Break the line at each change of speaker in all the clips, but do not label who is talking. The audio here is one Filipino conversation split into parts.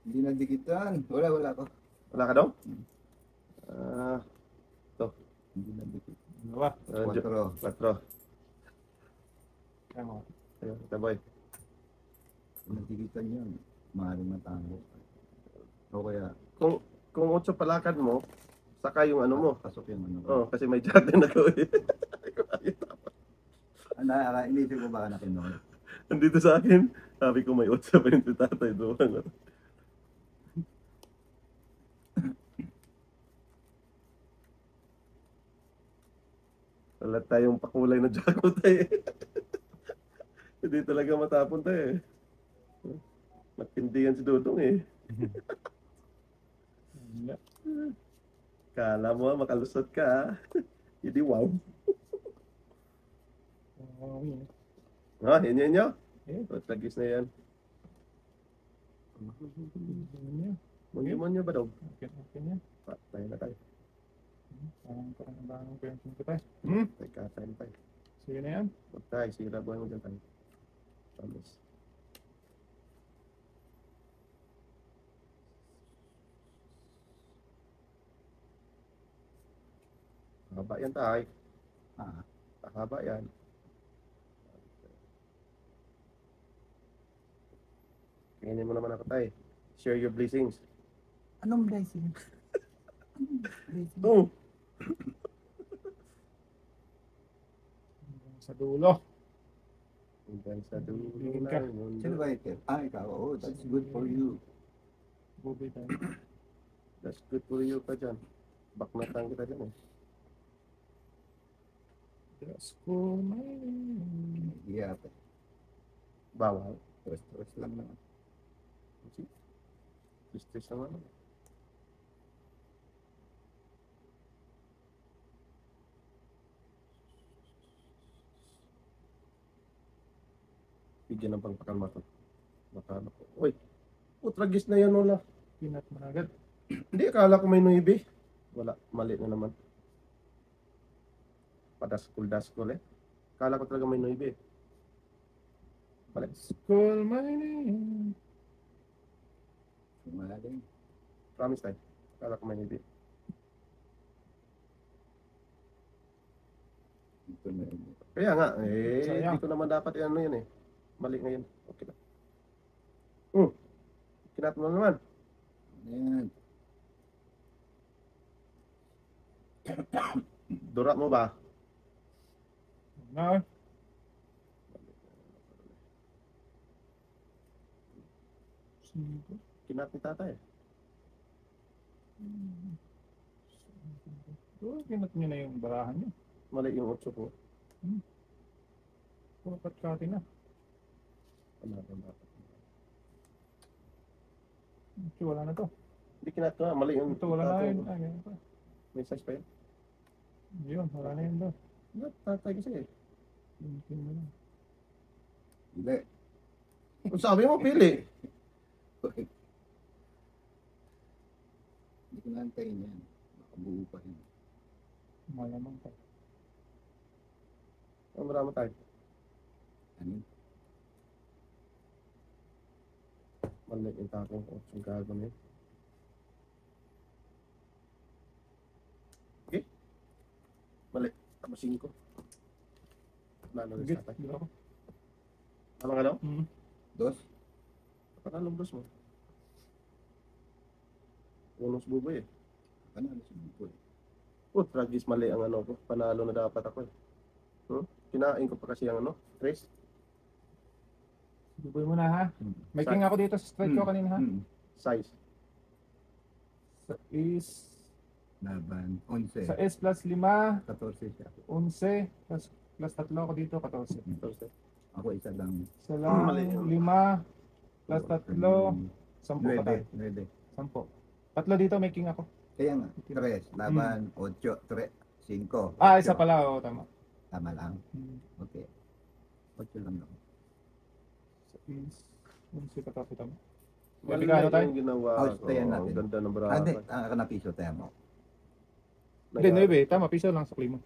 Hindi na dikitan. Wala ko.
Wala ka daw? Ito.
Hindi na dikit.
Dalawa.
4.
4.
Kaya mo.
Ayun, ito boy.
Nadikitan yun. Maaaring matango. O kaya,
Kung 8 palakad mo, saka yung ano mo.
pasok yung ano.
Oh, kasi may jack din ako eh.
Inisip ko baka nakinuha.
Nandito sa akin, sabi ko may 8 pa yung si tatay doon. Wala tayong pakulay na jackpot tayo eh. Hindi talaga matapon tayo eh. Matindi yan si Dudong eh. Kala mo makalusot ka ah. Hindi wow. Ah, yan nyo. Tagis na yan. Monyo ba daw?
Okay niya.
Patay na tayo.
Parang bangang pension ko tayo.
Teka, tayo tayo.
Sige na yan.
Huwag tayo, sira buhay mo dyan tayo. Promise. Haba yan tayo. Haba yan. Tingnan mo naman ako tayo. Share your blessings.
Anong blessing?
Oh!
Sa dulo.
Hanggang sa dulo
Ka.
ng mundo.
Sino ba ito? Ikaw. Oh, that's good for you.
Bubi tayo.
That's good for you ka dyan. Baknatan kita dyan eh.
Diyos ko may...
Yeah.
Bawal.
Stress lang naman.
Stress naman. Bigyan ng pangpakalma to. Baka ano po. Uy! Tragis na yan wala.
Pinat mo na agad.
Hindi, akala ko may 9. Wala, mali na naman. Padaskul-daskul eh. Akala ko talaga may 9. Mali.
Call my name.
Sumaling.
Promise tayo. Akala ko may 9.
Ito na yun.
Kaya nga, eh,
Sayang.
hindi ko naman dapat ano yun eh. Mali ngayon. Okay na. Kinat mo naman.
Ayan.
Dura mo ba?
Na.
Kinat ni tatay.
Pinat nyo na yung barahan nyo.
Mali yung 8 ko.
Puro katkati na.
Wala na dapat.
Ito, wala na to.
Hindi kinat ko. Mali yung
Ito, wala na yun. Ay, ganyan pa.
May size pa yun.
Yun, wala na yun doon.
Tatay kasi eh.
Pinpin mo na.
Hindi.
Kung sabi mo, pili.
Hindi ko naantayin yan. Makabuo pa rin.
Malamang pa.
Marami tayo.
Ano?
Mali yung takong ko. Yung gago na yun. Okay. Mali. Tapos 5. Lalo rin
Git,
sa tatay.
di ba ako?
Tama ka daw?
Dos?
Pakalong dos mo. Unos buboy eh.
Ano si Bukoy?
Tragis mali ang ano ko. Panalo na dapat ako eh. Kinain ko pa kasi ang ano. Trace.
Duboy mo na ha. May king ako dito sa straight ko kanina ha.
Size.
Sa is...
Laban. 11.
Sa S plus 5,
14 siya.
11, plus 3 ako dito, 14.
Tapos
Ako isa lang.
Isa lang,
Mali.
5, plus 3, 10 pa tayo.
9.
10. Tatlo dito, may king ako.
Kaya nga. 3. Laban. 8. 3. 5.
Ah, isa pala, oo, tama.
Tama lang. Okay. 8 lang ako.
Sa is, 11 pa tayo, tama.
mali
Magkano tayo?
yung ginawa
House,
ko.
tayan natin.
Ang ganda ng
Ah, hindi.
bracket.
Ang napiso tayo mo.
Hindi, 9, tama, piso lang sa klima.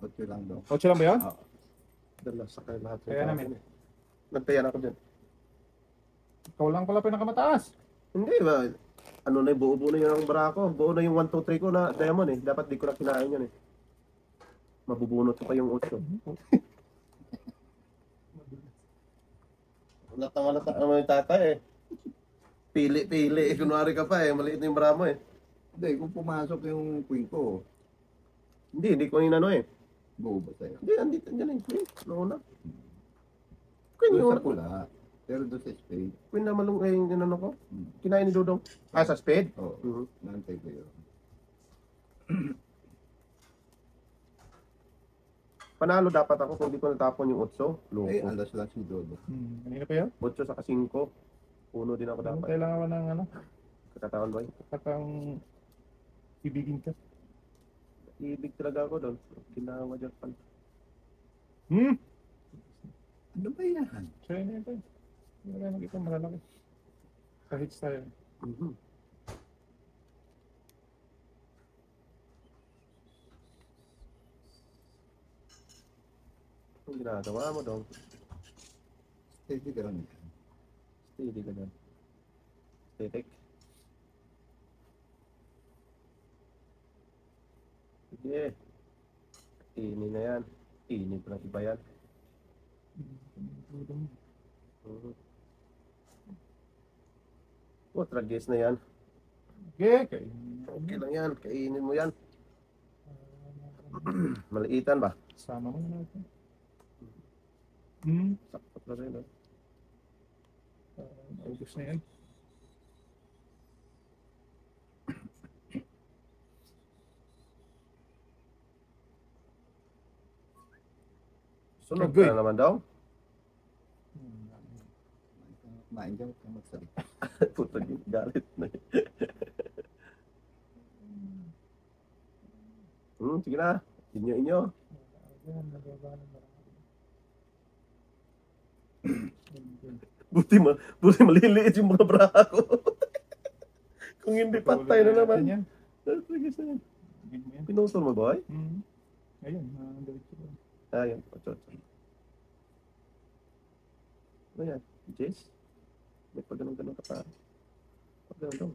8 lang daw.
8 lang ba yun?
Oo.
Dala sa kayo lahat.
Kaya namin.
Nagtayan ako dyan.
Ikaw lang pala pinakamataas.
Hindi ba? Ano na, buo-buo na yung barako. Buo na yung 1, 2, 3 ko na diamond eh. Dapat di ko na kinain yan eh. Mabubunot ko pa yung 8. Latang-lata naman yung tatay eh. Pili. Kunwari ka pa eh. Maliit na yung bara mo eh.
Hindi, kung pumasok yung queen ko,
Hindi ko inano eh.
buo ba sa'yo?
Hindi, andito dyan eh. Queen, nauna. Queen
Doon
yung
sa pula, pero doon sa spade,
Queen na malung yung inano ko. Kinain ni Dudong. Ah, sa spade?
oo,
Mhm.
nantay ko yun.
Panalo dapat ako kung di ko natapon yung 8. Loko.
Eh, alas lang si Dodo.
Kanina pa yun?
8 sa 5. Puno din ako dapat.
Kailangan ko ng ano,
Katatawan ba?
katang ibigin ka.
Ibig talaga ako doon. Ginawa dyan pala.
Ano ba yan?
So yun yun tayo. Hindi na makita malalaki. Sa hits tayo.
Mhm. Anong ginagawa mo dong?
Steady ka lang yan.
Steady ka dyan. Static. Sige. Ini na yan. Ini pa lang iba yan. Mhm. Oh, tragis na yan.
Okay, okay.
Okay lang yan. Kainin mo yan. Maliitan ba?
Sama mo na natin.
Sakto na rin. Oh.
August na yan.
Sunog
Agoy.
ka na naman daw.
Kumain dyan, huwag kang magsalita.
Puto galit na. Sige na. Inyo.
Ayan, nagagawa na marami.
Buti maliliit yung mga bra ko. Kung hindi patay na naman.
Yan.
Sige.
Bigyan mo yan.
Pinutol mo, boy?
Ayun, diretso ba?
Ayun, 8. Ano yan? Jace? May pag ganun ka pa. Pag ganun.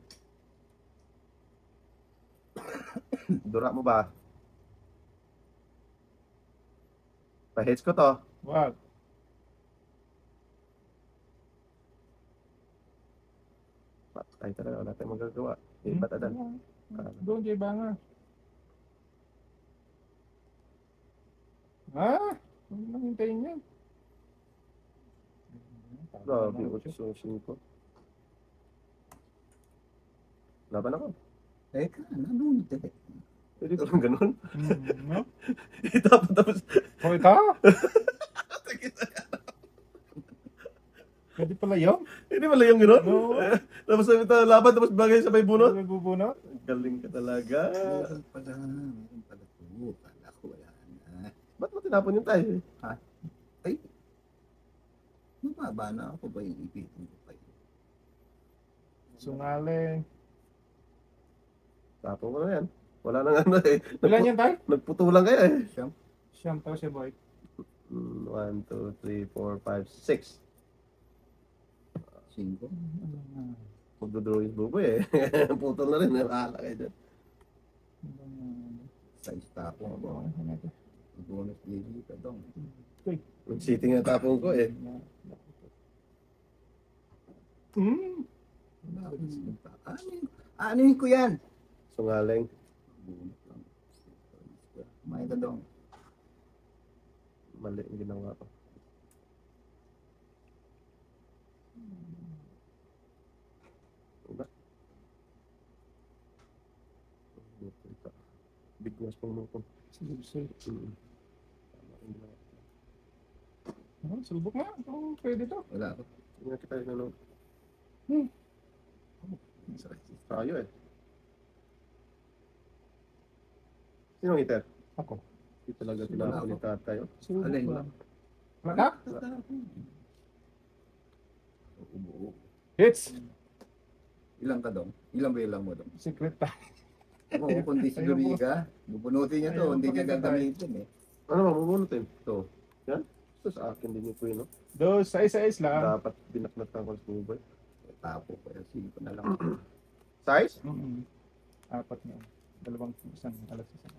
Dura mo ba? Pa-hits ko to.
Wag.
Patay talaga. Wala tayong magagawa. Batadan.
Doon, Jay Banga. Huwag nang hintayin yan.
Grabe, 8-5. Laban ako.
Teka, nanunod eh.
Pwede ko lang ganun.
No?
Tapos.
Oh, ito? Pwede pala yun?
Hindi pala yung gano'n?
No.
Tapos sabi tayo laban, tapos bagay sa may bunot.
Nagbubunot?
Galing ka talaga.
Meron pala ito. Kala ko wala na.
Ba't mo tinapon yung tayo?
Ay, mababa na ako ba yung ipitin ko pa yun?
Sungaling.
Tapon ko na yan. Wala nang ano eh.
Ilan yan tayo?
Nagputulang kayo eh.
Siyam tayo siya, boy.
1, 2, 3, 4, 5, 6.
5.
Magdodrawing buboy eh. Putol na rin. Wala kayo dyan.
Sa tapong ko. Bonus daily ka dong.
Nag-sitting na tapon ko eh.
Anuhin ko yan.
Sungaling.
Bonus lang. Kumain ka dong.
Mali yung ginawa ko. Diba? Bigwas pang mukong.
Sulbok na. Kung pwede to.
Wala ako.
Hindi na kita ano. Tayo eh. Sinong hitter?
Ako.
Hindi talaga tinapon ni tatay. Oh.
Sulbok
Alin?
lang. Wala?
Ubo.
Hits!
Ilang ka dong? Ilang ba ilang mo dong?
Secret pa.
Oo, kundi si Doriga, bubunutin niya to,
Ayun,
hindi niya
pakita
gagamitin eh.
Ano ba, mabunutin? Ito. Yan. Ito sa akin din yung queen, no?
Dos, sais lang.
Dapat binaknatan ko sa Uber.
Tapo ko yung 5 na lang.
Size?
Apat na. Dalawang isang alas isang.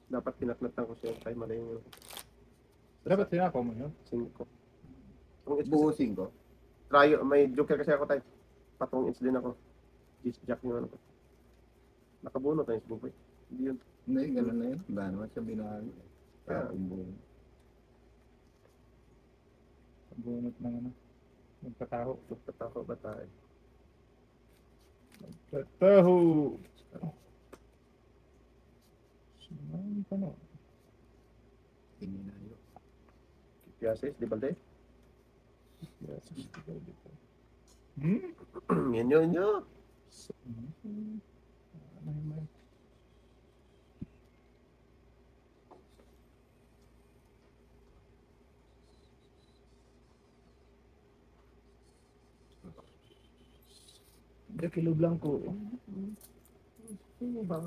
Dapat pinaknatan ko siya tayo mali yung
Dapat sinako mo yun.
5. Ang itch
Buo
kasi,
5.
may joker kasi ako tayo. Patong itch din ako. Jack yung ano ko. Nakabunot na yung buboy. Hindi yun.
Hindi, gano'n na yun. Wala naman siya binago. Tapong buo.
Bunot ng ano. Magkataho.
Patako ba tayo?
Magkataho. Sinabi ka na.
Hininayo.
Piases, di balde?
Yes, dito.
Yan yun.
Ada kilo blanco.
Gusto mo ba?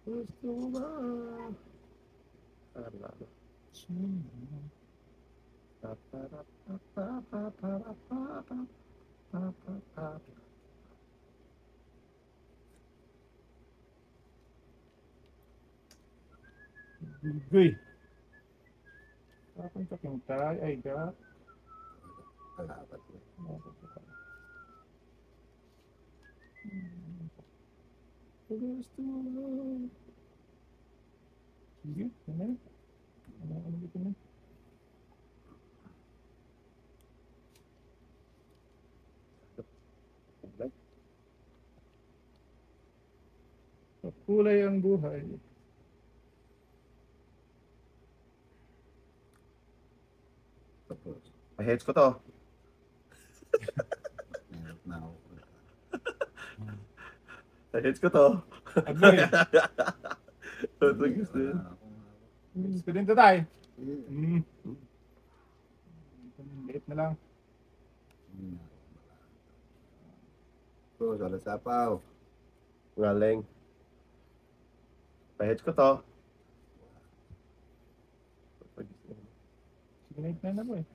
Gusto mo ba? Arlado.
Uy. Kapan ka pintay? Ay, gat.
Kalapat ko.
Gusto mo ba?
Sige, ano? Ano dito na? Kulay ang buhay.
Tapos,
Heads ko to.
meron na ako.
Heads ko to.
Agoy.
Ito gusto yun.
Gusto din to tayo.
Yeah.
Liit na lang.
So, sa sapaw.
Galing. Heads ko to.
Sige, liit na lang eh.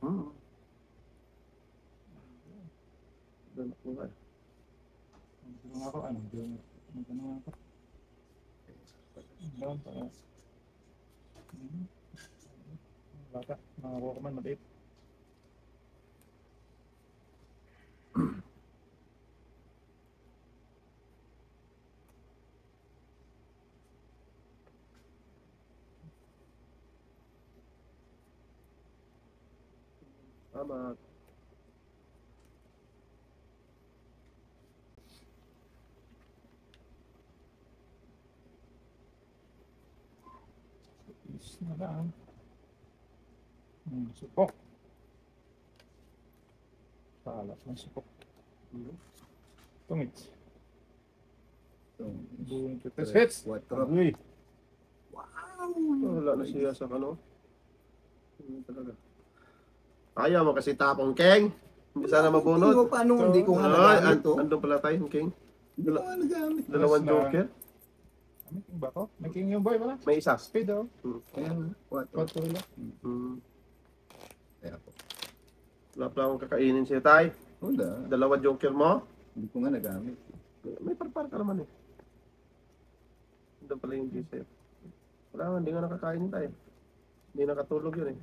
Doon ako nga.
Doon ako, ano? Doon ako. Doon pa. Bata, nakakuha ko man maliit.
Tama.
Is na lang. Supok. Palap ng supok. Tungit. Buong kitas hits.
4.
Uy.
Wala na siya sa ano. Talaga. Ayaw mo kasi tapong Keng. Hindi sana mabunod.
Hindi ko paano, hindi ko nga
Ay,
nagamit to.
andun pala tayo, King.
Hindi ko nga nagamit.
Dalawang
Yes, na.
joker.
May king ba ko? May king yung boy wala?
May isa.
Speed oh.
Ayan, 4.
Kwarto wala.
Kaya po.
Wala pala akong kakainin siya tayo.
Wala.
Dalawa joker mo.
Hindi ko nga nagamit.
May parpar ka naman eh. Andun pala yung G-set. Wala nga, hindi nga nakakainin tayo. Hindi nakatulog yun eh.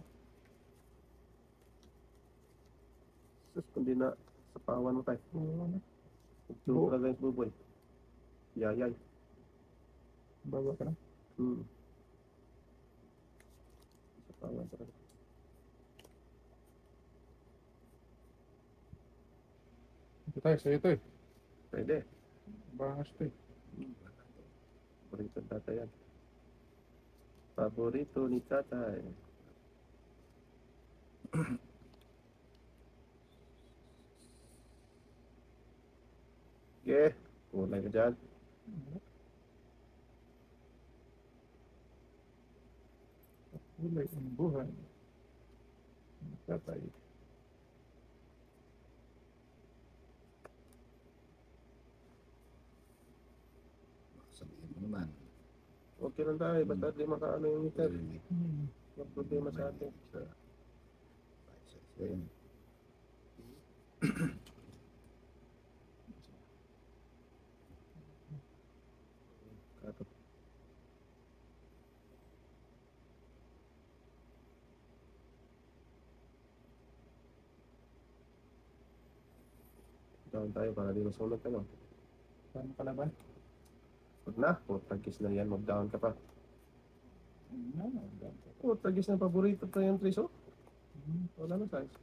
Sus, kundi na sa pawan mo tayo. Tulog talaga yung buboy. Yayay.
Bawa ka na.
Sa pawan talaga.
Ito tayo, sa'yo ito eh.
Pwede.
Bangas ito eh.
Paborito ni tatay yan. Paborito ni tatay. Okay. Kulay ka dyan.
Kulay ang buhay. Tatay.
Sabihin mo naman.
Okay lang tayo. Basta di makaano yung meter. May problema sa atin.
Ayun.
Katot. Down tayo para di masunod ka, no?
Paano kalaban?
Huwag na, tagis na yan, mag-down ka pa.
Ano?
Tagis na paborito pa yung Tris, oh. Wala na size.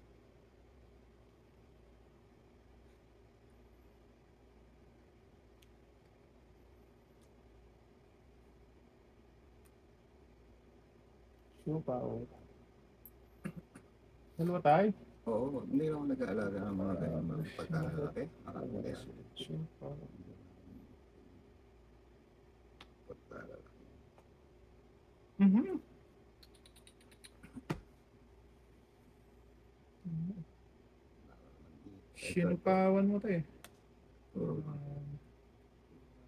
Sure pa, oh. Dalawa tayo?
Oo, hindi ako nag-aalaga ng mga ganyan mga pagkakalaki. Marami kaya.
Sure pa.
Pagkakalaki.
Mhm. Sinukawan mo tayo.
Oo.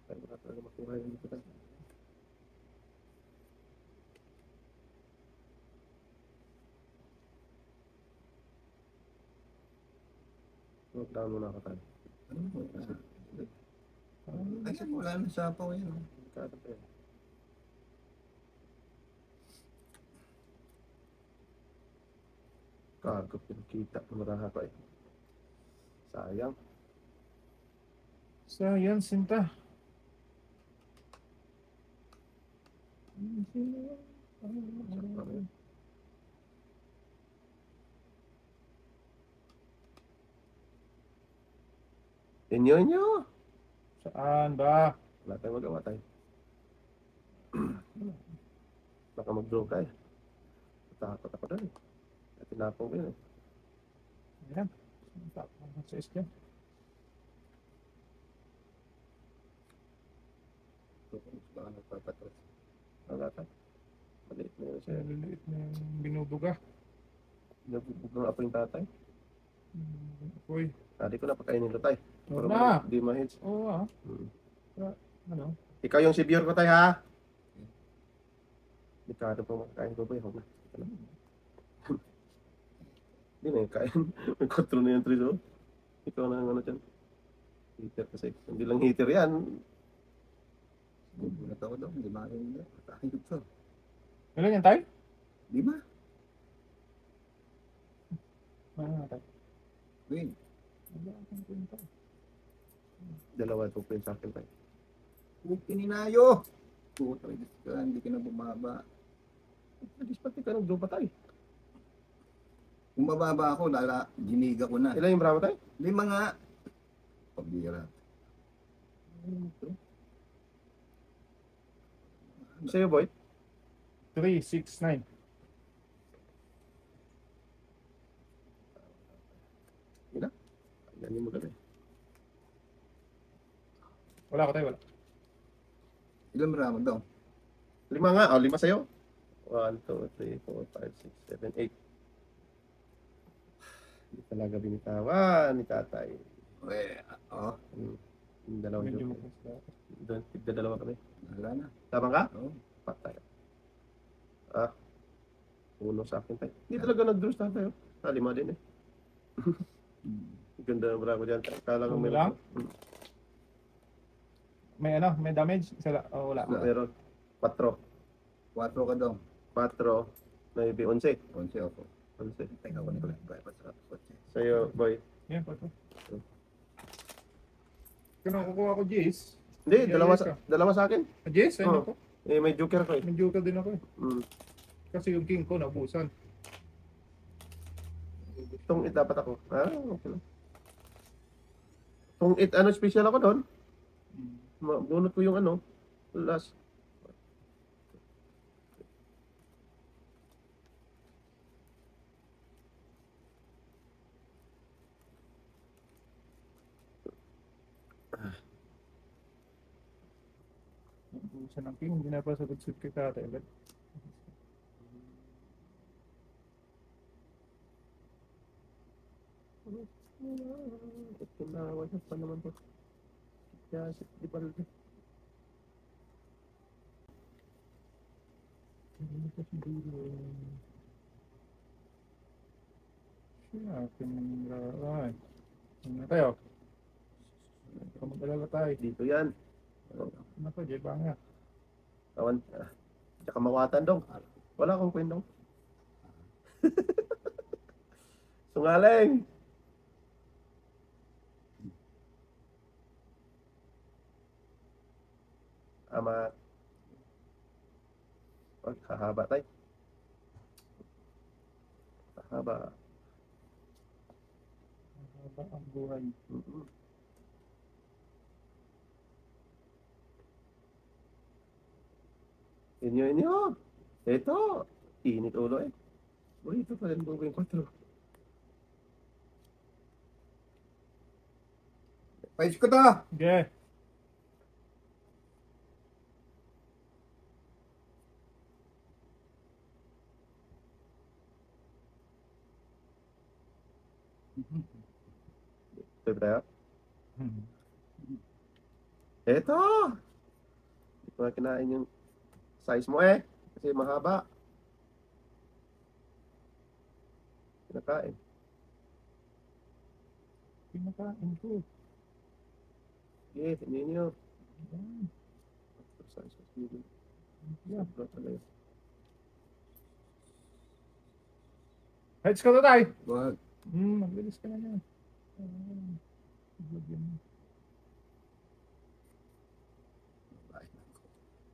Tayo na talaga makuha yung dito tayo. Down muna ka tayo.
Ano mo? Ay, saan wala na sapaw yan. Oh.
Katot yan. Kagod pinakita ng maraha ko eh. Sayang.
Sayang, Sinta.
Inyo.
Saan ba?
Wala tayong magawa tayo. Baka mag-draw ka eh. Natakot ako doon eh. At tinapong ko yun eh.
Ayan. Tapos sa isyan.
Baka nagpapatos.
Wala tayo. Maliit na yun siya.
Maliliit na yung binubuga.
Nabubugang ako yung tatay.
Uy.
Hindi ko na pagkainin ito tayo.
Oo na.
Di ma-hits.
Oo ah. Ano?
Ikaw yung severe ko tayo ha. Delikado pa makakain ko ba eh. Huwag na. Ito na. Hindi na yung kain. May kontrol na yung Tris oh. Ikaw na ang ano dyan. Heater kasi. Hindi lang heater yan.
Gulat ako daw. Hindi maaaring na. Ayun to.
Ilan yan tayo?
Di ba?
Ano tayo?
Wait.
Wala akong kwenta.
Dalawa ito po yung sa akin tayo.
Huwag pininayo. Puta, hindi ka na bumaba.
Nagis pati ka nag-draw pa tayo.
Kung mababa ako, giniga ko na.
Ilan yung bravo tayo?
5 nga. Pabira.
Sa'yo boy?
3, 6, 9.
Yan yung maganda eh.
Wala ko tayo, wala.
Ilan marami daw?
5 nga. O, 5 sa'yo. 1, 2, 3, 4, 5, 6, 7, 8. Hindi talaga binitawan ni tatay.
Oo.
Yung dalawang
Medyo
joke. Doon, tigda-dalawa kami.
Wala na.
Tama ka?
Oo.
Patay. Uno sa akin tayo. Hindi talaga nag-draw sa tayo. Sa 5 din eh. Ganda ng bravo dyan. Kala ko
Uno
meron.
lang? May ano? May damage? Wala.
Meron. 4.
4 ka daw.
4. Maybe 11.
11 ako.
11.
Teka ko nito lang. Sa kotse.
Sa'yo, boy.
Yan, pato. Kung nakukuha ko Jace.
Hindi,
Yeah,
dalawa sa akin.
Jace, ano
Oo.
ko?
Eh, may joker ko eh.
May joker din ako eh.
Mm.
Kasi yung king ko nabusan.
Itong it dapat ako. Okay lang. Itong it, ano, special ako doon. Bunot ko yung ano, last.
Nabusan ng king. Hindi na pa sagot kay tatay.
Tinawa niya pa naman to. Kaya, di pa rin.
Akin ay. Ano tayo? Kung mag-alala tayo.
Dito yan.
Ano to, Jay Banga?
Kawan. Tsaka mawatan dong. Wala akong kwentong. Sungaling. Ama. Wag, hahaba tayo. Hahaba.
Haba ang buhay.
Mm-mm. Inyo. Ito. Init ulo eh. Uy, ito pala yung buking 4.
Pais ko to.
Okay.
Ito tayo. Ito. Hindi ko na kinain yung size mo eh. Kasi mahaba. Kinakain.
Pinakain ko.
Sige, inyo.
Ayan.
Size mo. Sige.
Yeah.
Sobra talaga.
Heads ka to tayo.
Wag.
Magbilis ka na yan. Good yun.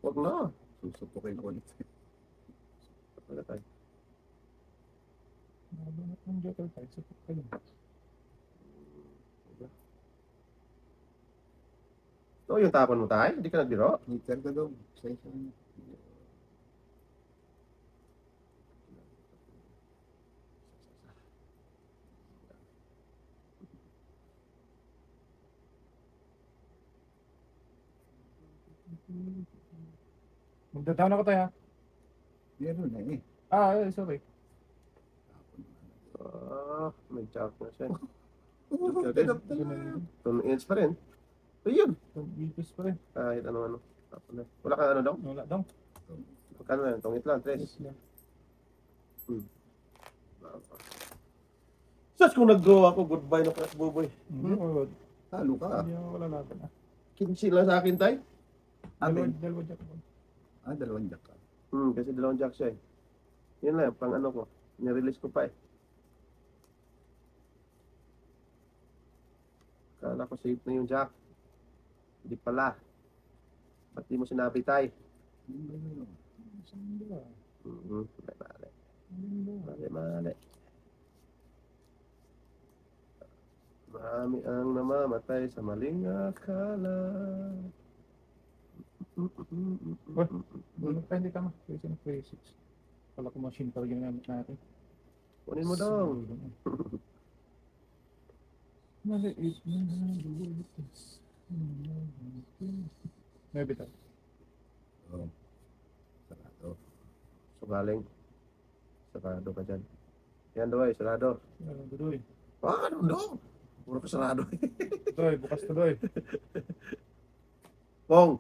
Wag na.
Susupukin ko ulit.
Wala tayo.
Nabanat ng joker tayo. Sapot ka lang.
Ito yung tapon mo tayo. Hindi ka nagbiro.
Meter ka daw. Sa isang.
Magdataon ako tayo ha.
Meron na eh.
Sorry.
May chart na siya.
Ganap na lang.
2 inch pa rin. Ayun.
Bipis pa rin.
Kahit ano. Tapon na. Wala kang ano daw?
Wala daw.
Magkano na yan? Tungit lang. 3.
Yes lang.
Sas kung nag-draw ako, goodbye na Crash Buboy.
Talo ka.
Hindi ako wala laban ah.
15 lang sa akin, tay.
Amin.
Dalawa jack ako.
Dalawang jack ka.
Kasi 2 jack siya eh. Yun lang, pang ano ko. Nirelease ko pa eh. Kala ko safe na yung jack. Hindi pala. Ba't di mo sinabi, tay?
Saan ba?
Mali. Marami ang namamatay sa maling akala.
Bulog tayo, hindi tama. 26. Kala ko machine pa rin ginamit natin.
Kunin mo daw.
Maliit na bulitis. May bitaw.
Oo. Sarado.
Sugaling. Sarado ka dyan. Yan doy, sarado.
Tuloy.
Ano daw? Puro ka sarado.
Tuloy, bukas tuloy.
Pong!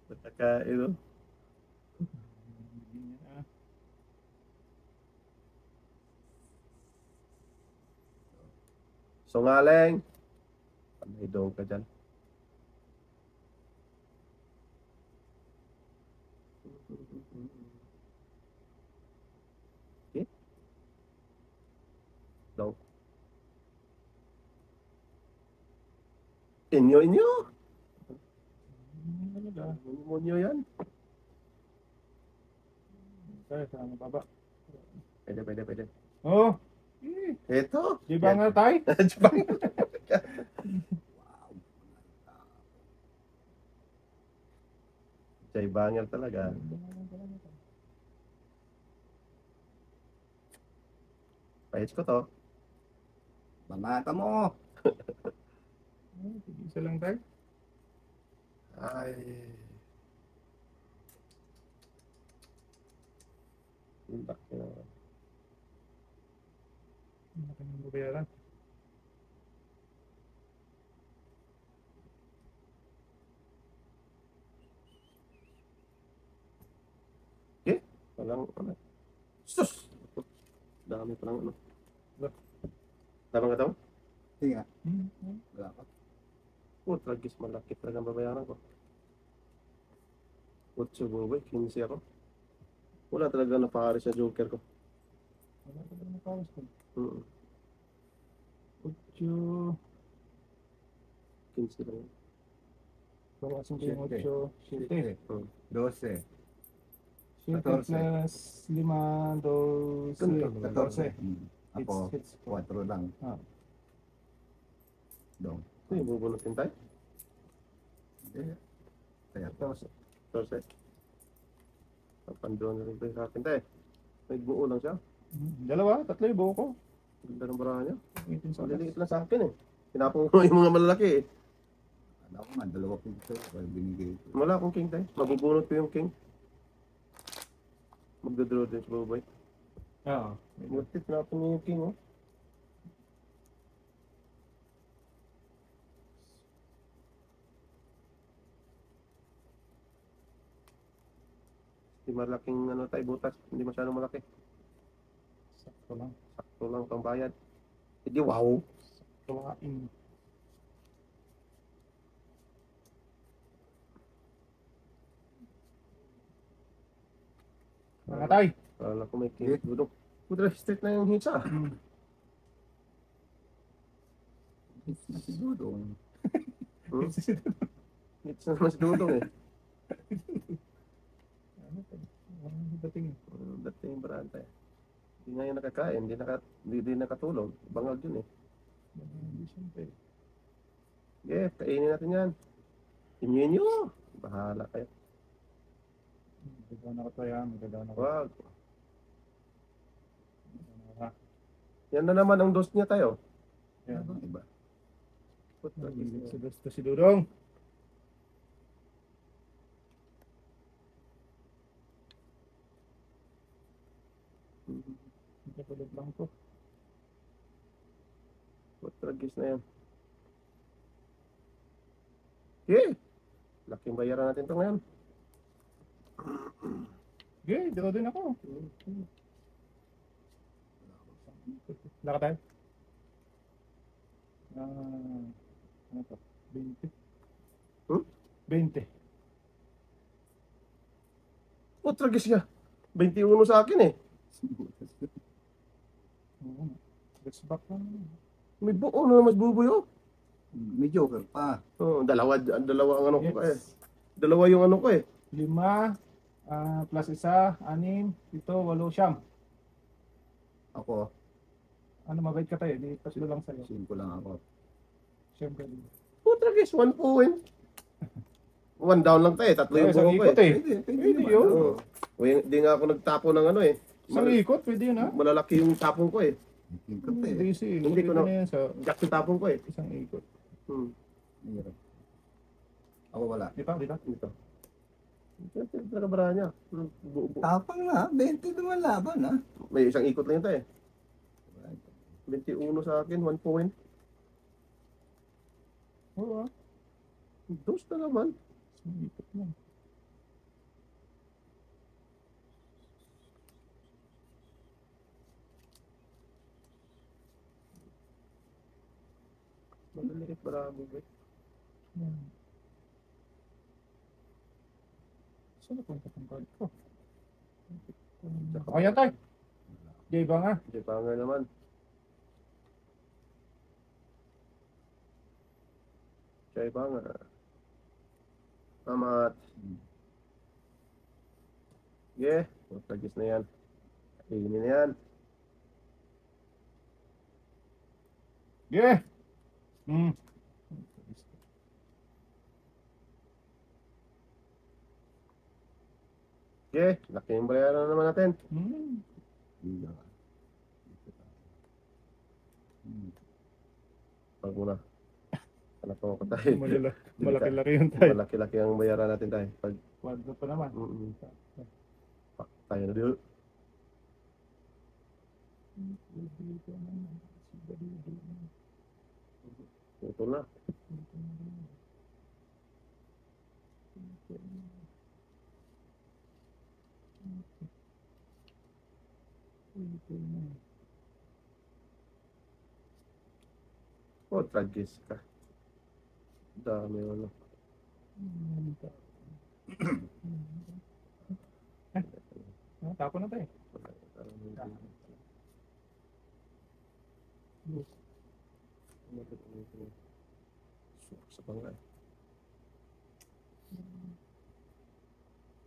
Nakakain o. Sungaling. Panay daw ka dyan. Okay? Daw. Inyo. Inyo yan.
Tayo sa mga baba.
Pwede.
Oh!
Ito.
Di ba nga tayo?
Jay banger talaga. Pahits ko to.
Mamata mo.
Isa lang tayo.
Ay. Imbak na.
Ano kanyang babayaran?
Walang ano. Sus! Dami pa lang ano.
Look.
Tama nga tama?
Sige nga.
Hmm.
Wala ka.
Oh, tragis malaki talaga ang babayaran ko. 8 buboy, 15 ako. Wala talaga napakari sa joker ko.
Wala ka ba na kawas ko?
Mm.
8.
15 lang. yun.
Bawasan ko yung
7.
8. 7.
12.
7
14.
plus 5, 12, 14.
Ako,
Hits.
4 lang.
Ah.
Dong.
Ito yung bubunutin tayo.
Hindi. Kaya
14.
12. Papandoon na rin tayo sa akin tayo. May buo lang siya.
Dalawa, 3 yung buo ko.
Ganda ng barahan niya.
18 sa
Maliliit lang sa akin eh. Pinapong ko yung mga malalaki eh.
Alam ko nga, 2 pinto. Kaya binigay ko.
Wala akong king tayo. Mabubunot ko yung king. Magdodraw din sa buboy.
Oo.
Buti, pinapong niya yung king oh. Hindi malaking ano tayo butas. Hindi masyadong malaki.
Sakto lang.
Sakto lang pang bayad. Hindi wow.
Kawain. Mga tay.
Kala ko may king. Dudok. Kudra straight na yung hitsa.
Na si Dudong.
Hmm? Hitsa naman si Dudong eh.
Dating.
Dating yung baraan tayo. Hindi nga yung nakakain. Hindi nakatulog. Bangag yun eh. Yeah, kainin natin yan. Inyo nyo. Bahala kayo.
Magdadaan ako tayo. Magdadaan ako.
Wag. Yan na naman ang dos niya tayo.
Yan.
Ano bang iba?
Si Dudong. Kapulog lang to.
What tragis na yan. Okay. Laking bayaran natin ito ngayon.
Okay, dito din ako. Laka tayo. Ano to? 20.
Hmm?
20.
What tragis niya. 21 sa akin eh.
Oo. Let's back lang.
May buo na mas buboy oh.
May joker pa.
Oh, dalawa ang ano ko eh.
Yes.
Dalawa yung ano ko eh.
5 plus 1, 6, 7, 8, 9.
Ako,
Ano, mabait ka tayo. Di paslo lang sa'yo.
5 lang ako.
Siyempre.
What tragis. 1 point. 1 down lang tayo. 3 yung
Isang
buo ko
ikot
eh.
eh.
Pwede
Pwede
naman.
yun.
Oo. Hindi nga ako nagtapo ng ano eh.
Isang ikot, pwede yun ha.
Malalaki yung tapong ko eh.
Ikot eh.
Hindi
ko
ko
na-
na yan sa
Jack yung tapong ko eh.
isang ikot.
Mahirap. Ako wala.
Dito.
Dito. Ito talaga barahan niya.
Tapang na, 20 naman laban ha.
May isang ikot lang ito eh. 21 sa akin, 1 point.
Oo ha.
Dos na naman.
Isang ikot lang.
Malaliit barami ba?
Yan. Saan na punta tong card ko? Ayan tayo. Jay ba nga?
Hindi pa nga naman. Kaya ba nga? Amat. Yeah, matagis na yan. Kainin na yan.
Yeah.
Yeah, laki yung bayaran na naman natin.
Hindi ka.
Pag muna. Anak ko tayo.
Malaki-laki yun tayo.
Malaki-laki ang bayaran natin tayo. Pag
Quadro pa naman.
Pak tayo na dito. Ito na. Oh, tragis ka. Dami ano.
Tapo na tayo.
Sa bangay.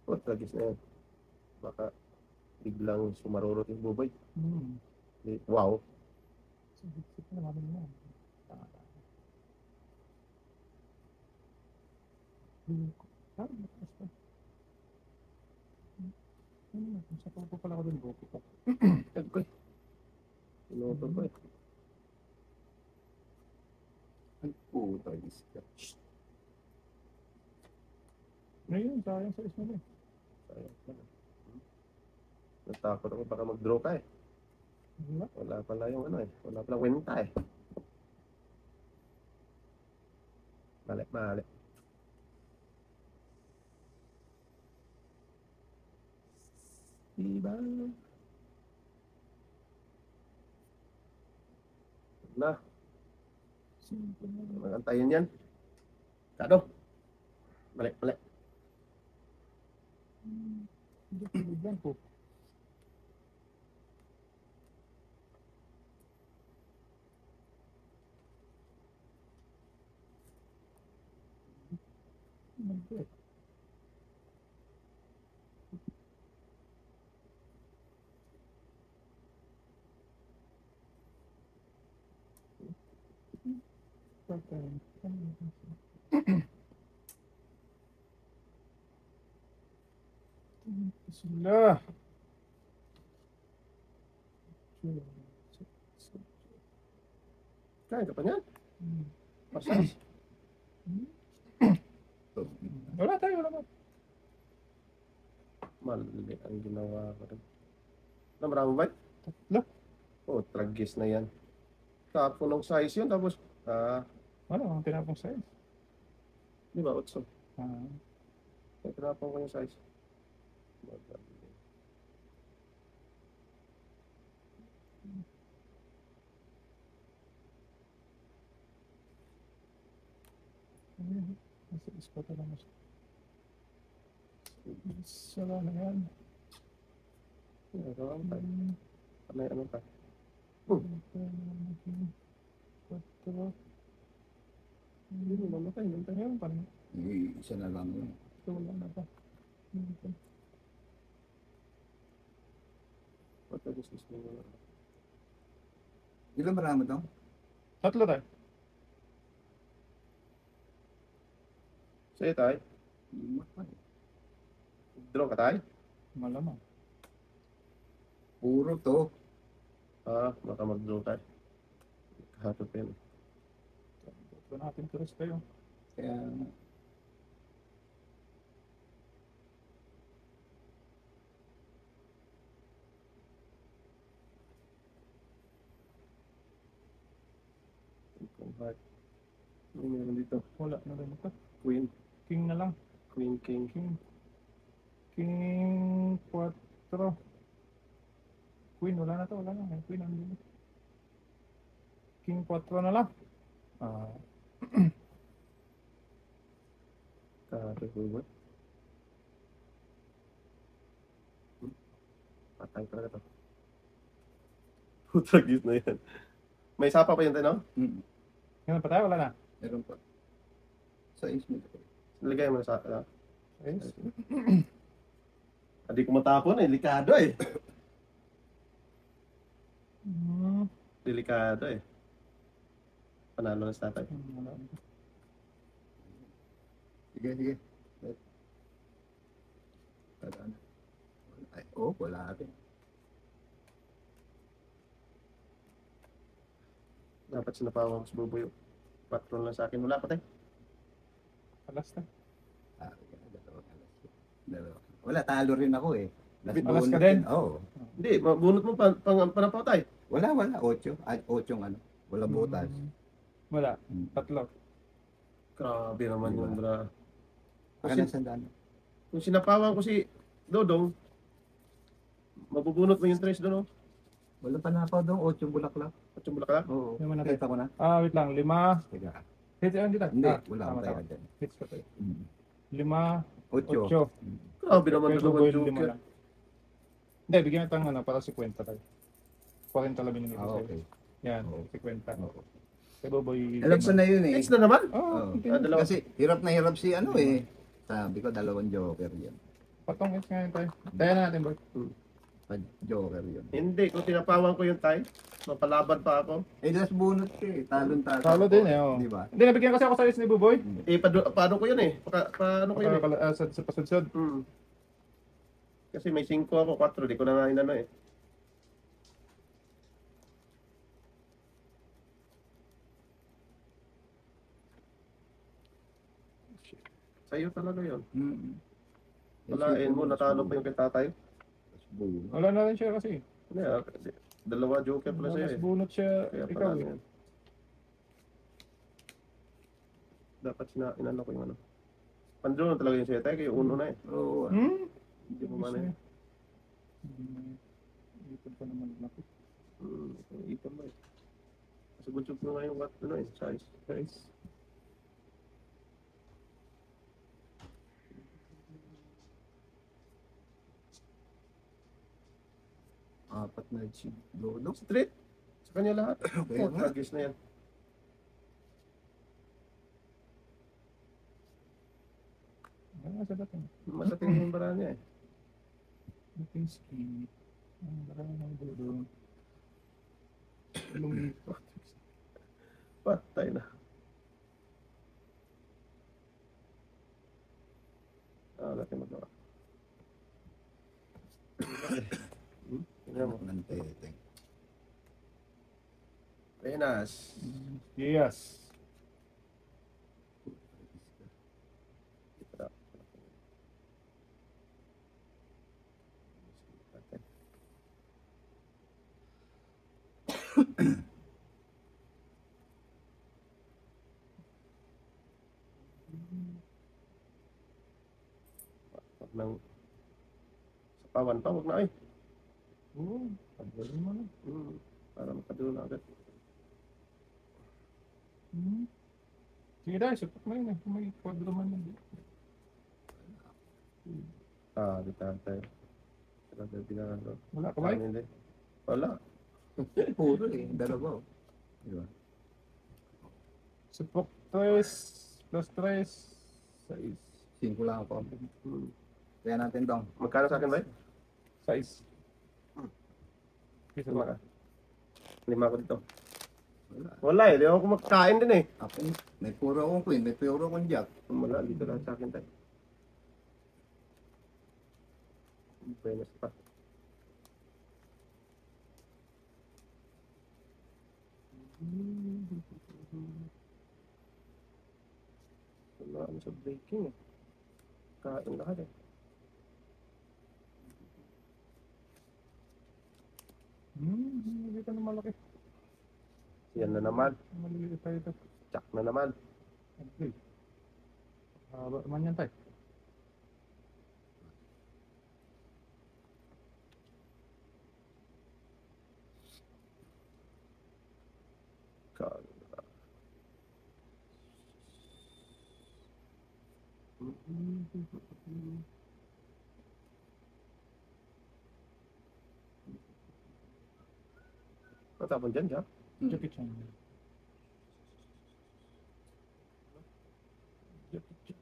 Oh, tragis na yan. Baka biglang sumarurot yung bubay. Wow.
Sige na namin yan. Sa pupo pala ko dun, buko pa.
Agkoy. Pinutol ko eh.
Ay, puta, discuss.
Ngayon, sayang sa isma mo.
Sayang pala. Natakot ako baka mag-draw ka eh.
Wala.
Wala pala yung ano eh. Wala pala winta eh. Mali. Diba? Na.
Simple na lang.
Magantayin yan. Kado. Mali.
Hindi ko bigyan po. Hindi. Sila.
Kain ka pa niyan? Pasas.
Wala tayo, wala ba?
Mali ang ginawa ko rin. Na marami ba?
Tatlo.
Oh, tragis na yan. Tapo ng size yun. Tapos,
Wala, ang tinapong size.
di ba, Otso?
Ah,
Tinapon ko yung size.
nasa spot lang siya. Sala na yan.
May ano ka? Hindi mo mamatay.
Meron pa rin.
Isa na lang yun.
Wala na pa.
Patagos mo na.
Ilan marami daw?
Tatlo tayo.
Sa'yo tayo.
Lima pa eh.
Draw ka tayo.
Malamang.
Puro to.
Baka mag-draw tayo. Kahatod pa yun.
Ito natin turis tayo.
Kaya,
Heart. Ano meron dito?
Wala na rin ito.
Queen.
King na lang.
Queen, King.
King 4. Queen, wala na to. Wala na. May Queen ang dito. King 4 na lang.
Kahatod ko ba? Patay talaga to. Tragis na yan. May sapa pa yun tayo, no?
Ngayon pa tayo, wala na.
meron pa. Sa ismo.
Lagay mo na sa...
Ayos.
Hindi ko matapon eh. Delikado eh. Delikado eh. Panalo na sa tatay.
Wala na.
Sige. Wala na. Ay, wala rin.
Dapat sinapawa ko sa bubuyo. Patron lang sa akin. Wala pa tayo.
Alas na.
Dalawa. Wala, talo rin ako eh.
Alas ka din?
Oo.
Hindi, mabunot mo panapaw tayo.
Wala. 8. 8 ano. Wala butas.
Wala. Tatlo.
Grabe naman yun, bra.
Akan sandaan.
Kung sinapawan ko si Dodong, mabubunot mo yung tres doon, oh.
Wala pa na ako doon, 8 bulaklak.
At yung bulaklak?
Oo.
Yung natin.
Kita ko na.
Wait lang. 5.
Teka.
Hits, hindi tayo.
Hindi, wala
tama,
akong tayo
tama.
dyan.
Hits ka tayo.
8.
5, 8.
Grabe naman
Kaya
dalawa
Buboy, 5
joker.
lang. Hindi, bigyan natin ng para 50 tayo. 40 lang binigay ko
Ah,
sa'yo.
okay.
Yan,
Oo.
50.
Oo.
Kaya Buboy.
Alam ko na yun eh.
Hits na naman?
Oo,
Oo.
Dalawa.
Kasi hirap na hirap si ano eh. Sabi ko, 2 joker yun.
Patong hits ngayon tayo. Kaya na natin, boy.
Joker yun.
Hindi, kung tinapawan ko yung tie, mapalaban pa ako.
Eh, das bunot ka eh. Talon-talon.
Talo din eh, oo.
Di ba?
Hindi, nabigyan kasi ako sa hits ni Buboy.
Eh, paano ko yun eh? Paano ko yun eh?
Sa pasudsod.
Hmm. Kasi may 5 ako, 4, di ko na nga inano eh. Sa'yo talaga yun.
Mm.
Walain mo, natalo pa yung kay tatay.
Das bunot.
Wala na rin siya kasi.
Hindi kasi dalawa joker pala sa'yo
Mas
eh.
bunot siya,
Kaya
ikaw
pala
eh.
yan. Dapat inano ko yung ano. Pandro na talaga yung sa'yo tayo, kayo uno na eh.
Oo.
Hindi mo man eh.
Ipon pa naman natin.
Ipon mo eh. Kasi gutsog ko nga yung ano eh, size.
Guys.
Apat na si Dodo.
Straight. Sa kanya lahat.
Kaya nga.
Tragis na yan.
Ano sa dating?
Matating yung bara niya eh.
Dating ski. Ang marami ng doon. Lumipat.
Patay na. Natin magawa. Tingnan mo.
Ng teteng.
Penas.
Yes.
Wag nang sa pawan pa, wag na ay.
Oo. Pagdaling mo na.
Para makadulo na agad.
Sige dahil, support mo yun eh. Kung may kwadro man yun.
Di tayo. Talaga binalo.
Wala ka ba?
Hindi. Wala.
Puro eh. Dalawa. Di ba?
Support 3 plus 3 6.
5 lang ako. Kaya natin dong.
Magkano sa akin ba?
6. Isa
Lima
ba?
ka. Lima ko dito.
Wala.
Wala eh. Di ako kumakain din eh.
Ako, may puro akong queen, may puro akong jack.
Wala. Dito lang sa akin tayo. Penas pa. Wala ano sa breaking eh. Kain lahat eh.
Hindi ka na malaki.
Yan na naman.
Maliliit tayo ito.
Tsak na naman.
Okay. Haba naman yan tayo.
Kain. Matapon dyan siya.
Jackie Chan. Jackie Chan.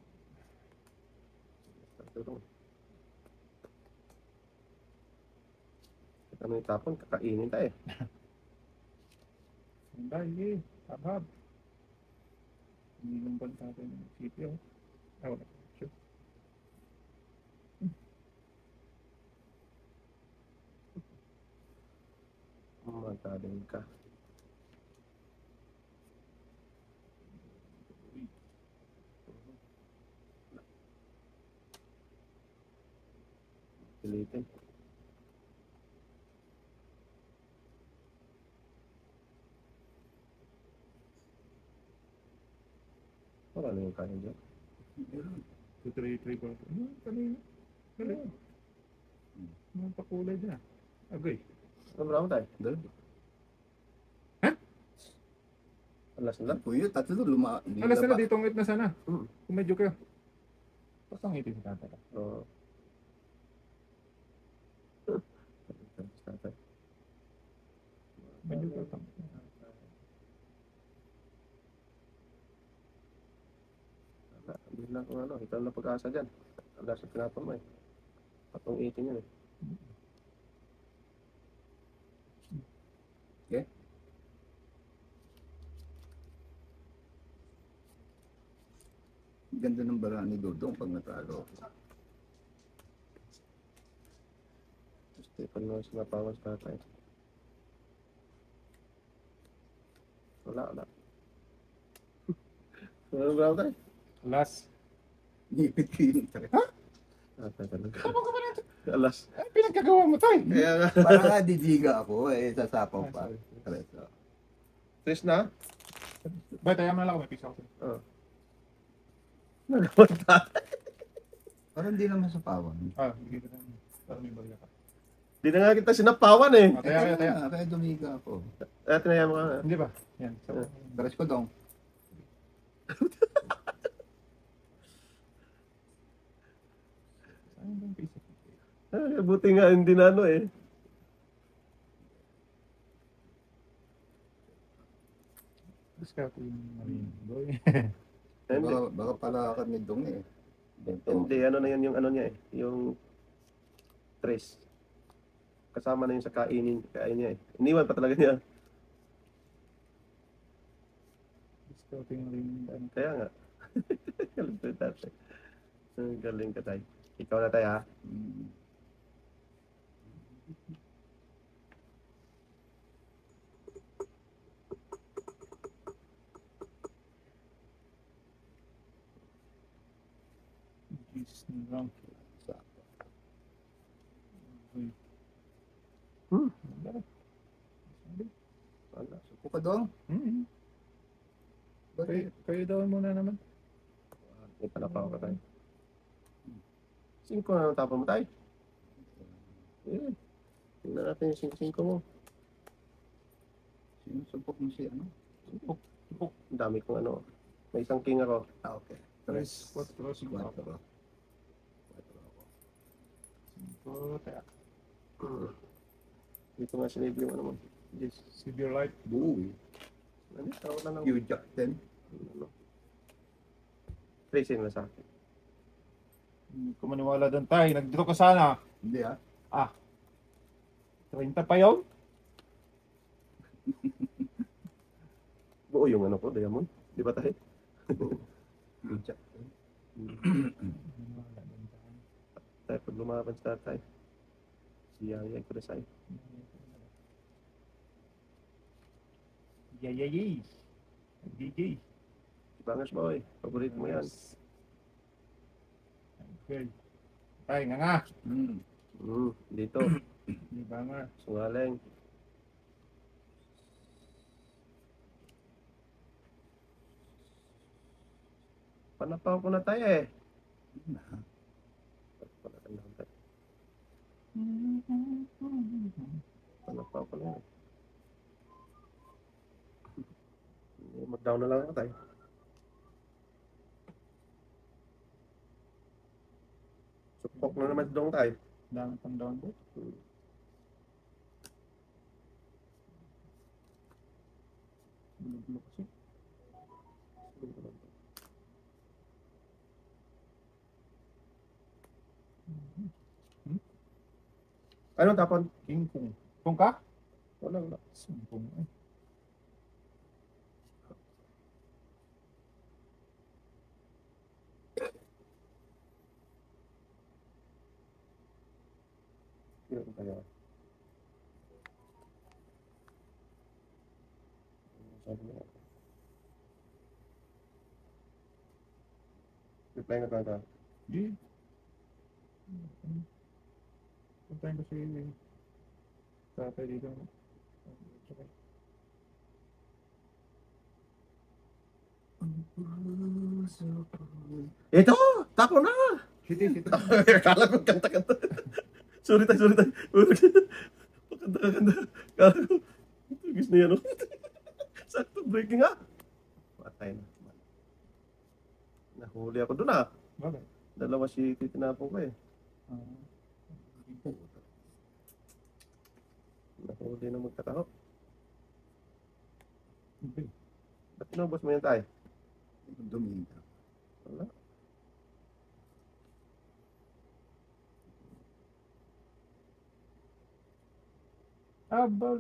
Ano yung tapon? Kakainin tayo eh.
Dahil habab. Hindi yung banta natin ng city oh. Wala. Sure.
Mataling ka. Pilitin. Wala na yung kain dyan.
2-3-3 ba? Kanina. Kanina. Ano pakulay na? Agay.
Ano tayo?
Dalawa.
Alas na lang.
Kuya, tatlo
Alas na dito ang na sana.
Hmm.
Kung medyo kayo. Pasang itin si tatay.
Oo.
Medyo kayo.
Hindi lang kung ano, ikaw na pag-asa dyan. Alas na pinapon mo eh. Patong 18 yun eh.
Okay. Ganda ng bara ni Dodong pag natalo.
Stephen mo sinapawas pa tayo. Wala. Ano ba tayo?
Alas.
Ngipit ko yun.
Tayo talaga.
Ano ka ba natin?
Alas.
Ay, pinagkagawa mo tayo.
Kaya nga.
Para nga didiga ako, sasapaw pa. Preso.
Tris na?
Ba, tayo mo na lang ako. May pisa ako.
Oo. Nagawad tayo.
Parang hindi naman sapawan.
Hindi ka na. Parang may baliya ka.
Di na nga kita sinapawan eh.
Taya.
Kaya dumiga ako.
Tinaya mo ka.
Hindi ba? Yan.
Pares ko dong.
Saan ba yung pisa?
Buti nga hindi na ano eh.
Discount yung marine boy.
Hindi.
Baka pala kami dong eh.
Hindi, ano na yan yung ano niya eh. Yung trace. Kasama na yung sa kain niya eh. Iniwan pa talaga niya.
Discount yung marine.
Kaya nga. Galing tayo tatay. Galing ka tayo. Ikaw na tayo ha.
Mm.
Jesus lang.
Hmm.
Wala.
Suko ka dong?
Kayo daw muna naman.
May palapaw ka tayo. 5 na natapon mo tayo. Eh. Tingnan natin yung 5 mo.
Sinusupok mo si ano?
Ang dami kong ano. May isang king ako.
Okay.
4, 5,
4.
Taya.
Dito nga sinave yung ano mo.
Yes. Severe light.
Buoy.
Ano? Tawag na lang.
You jack 10.
Ano? Tracing na sa akin.
Hindi ko maniwala doon tayo. Nagdito ka sana.
Hindi ah.
30 pa yun?
Buo yung ano ko, diamond. Di ba tayo?
You jack 10.
Tayo pag lumaban sa tatay. Siyayay ko na sa'yo.
Yay. DJ.
Bangers boy. Paborito mo yan.
Okay. Tay, nga.
Dito.
Di ba nga?
Sungaling. Panapaw ko na tayo eh. Panapaw ko na yan. Mag-down na lang ako tayo. Supok na naman dong tayo.
Dami pang down po. Bulog kasi.
Anong tapon?
King Kong. Kung ka?
Wala.
Sumpong. Ay.
Sino kaya? Sabi niya. Reply na tayo.
Di. Puntayin ko si tatay dito.
Ito! Tapo na!
Siti.
Kala ko kanta-kanta. Sorry tayo. Ganda. Gago. Tugis na yan, oh. Sakto breaking, ah. Patay na. Nahuli ako dun, ah.
Bakit?
Dalawa si titinapon ko, eh.
Ah.
Nahuli na magkataho.
Okay.
Ba't tinubos mo yan, tay?
Dumingin ka.
Wala.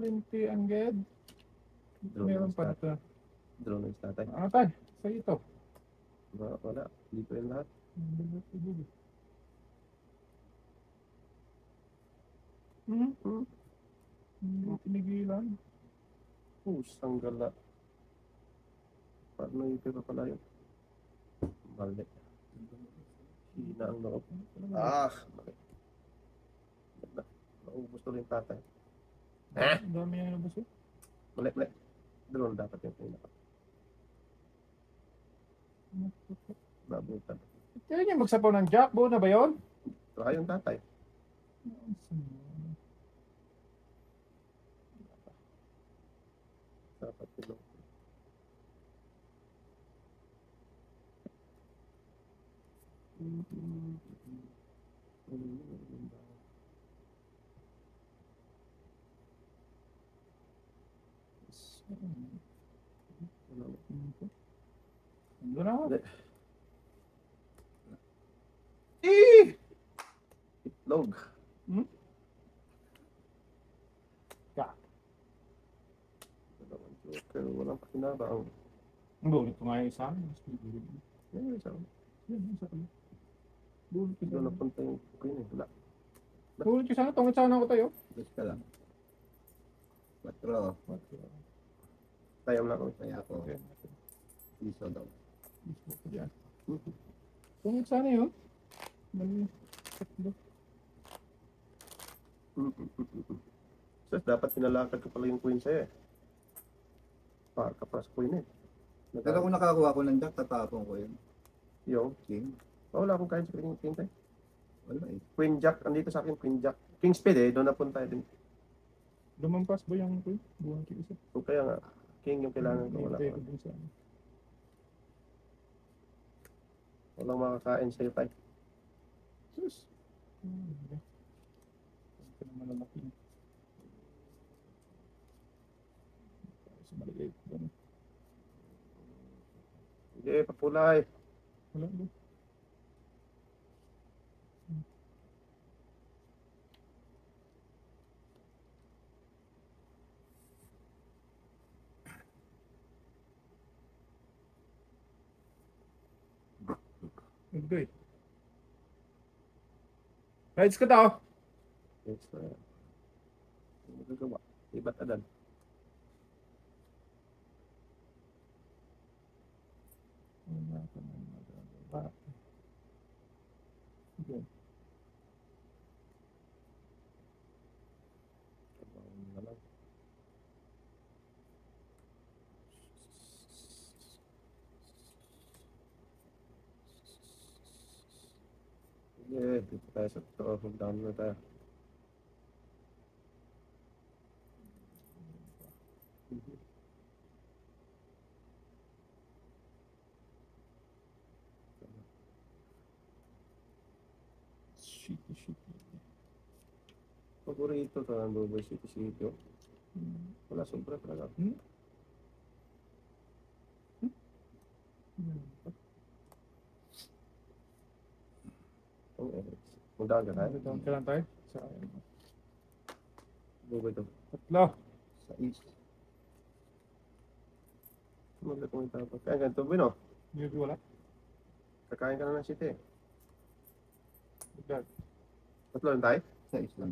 Linti ang ged. Meron pa ito.
Drone ng tatay.
Tay, sa ito.
Wala. Dito yung lahat.
Hindi tinigilan.
Pusang gala. Paano yung pera pala yun? Mali. Hina ang loob. Mali. Naubos tuloy yung tatay.
Ang dami yan nabos eh.
Mali. Drone dapat yung pinaka. Nabutan.
Kaya niya magsapaw ng jack. Buo na ba yun?
Saka yung tatay. Dapat tulong.
Ando na ako.
Itlog.
Ka.
Dalawang joker. Walang pakinabang.
Bulit ko nga yung isa.
Yan, isa.
Bulit ko
Doon napunta yung queen, eh. Wala.
Bulit ko sana. Tungkol sana ako tayo.
Dos ka lang. 4.
Tayam na ako.
Kaya ako. Piso daw.
Tungkol sana yun. Mali.
So, dapat pinalakad ko pala yung queen sa'yo, eh. Para ka pa sa queen, eh.
Pero kung nakakuha ko ng jack, tatapon ko yun.
Yung,
King.
wala akong kahit sa king tayo.
Wala eh.
Queen jack, andito sa akin, queen jack. King spade, eh, doon napunta din.
Lumampas ba yung queen? Buwan ko isa.
So, kaya nga, king yung kailangan ko, wala
Hintay
ko.
ko dun sa ano.
Walang makakain sa'yo, tay.
Sus. Hindi ko naman lalaki. Sa maliit. Ano?
Sige, papulay.
Wala ba? Okay. Rides ka daw.
Yes, ano magagawa? Iba't adan.
Wala ka na magagawa. Okay.
Na lang. Sige, dito tayo sa to. Hold down na tayo.
Shitty.
Paborito to ng Dubai City City. Wala, sobra talaga. Hold down ka tayo.
Down ka lang tayo. Sa
Dubai to.
tatlo.
Sa east.
Magla kung ito. Kaya ganito, Bino.
Hindi wala.
Kakain ka na ng city.
Biglag.
Tatlo lang tayo.
Sa east lang.